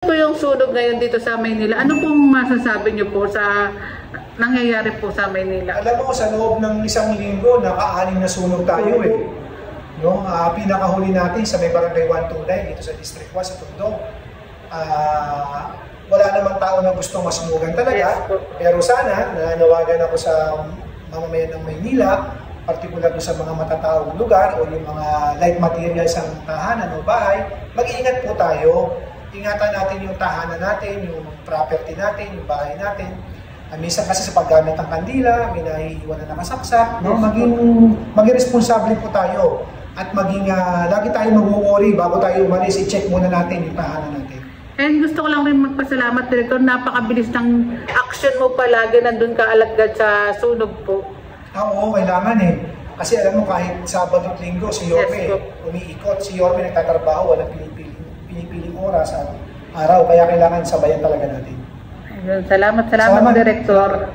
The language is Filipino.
Po yung sunog ngayon dito sa Maynila, ano pong masasabi niyo po sa nangyayari po sa Maynila? Alam mo, sa loob ng isang linggo, naka-anim na sunog tayo eh. No? Pinakahuli natin sa may barangay 129 dito sa District 1 sa Tondo. Wala namang tao na gustong masunugan talaga. Pero sana, nananawagan ako sa mamamayan ng Maynila, partikular sa mga matataong lugar o yung mga light materials sa tahanan o bahay, mag-iingat po tayo. Ingatan natin yung tahanan natin, yung property natin, yung bahay natin. Minsan kasi sa paggamit ng kandila, may naiiwan na nakasaksak. No? Maging responsable po tayo. At lagi tayo mag-worry bago tayo umalis, i-check muna natin yung tahanan natin. And gusto ko lang rin magpasalamat, Director, napakabilis ng action mo palagi, nandun ka alagad sa sunog po. Oo, kailangan eh. Kasi alam mo, kahit Sabado at Linggo, si Yorme umiikot. Si Yorme nagtatrabaho, walang pinipiling oras at araw. Kaya kailangan sabayan talaga natin. Salamat, Director.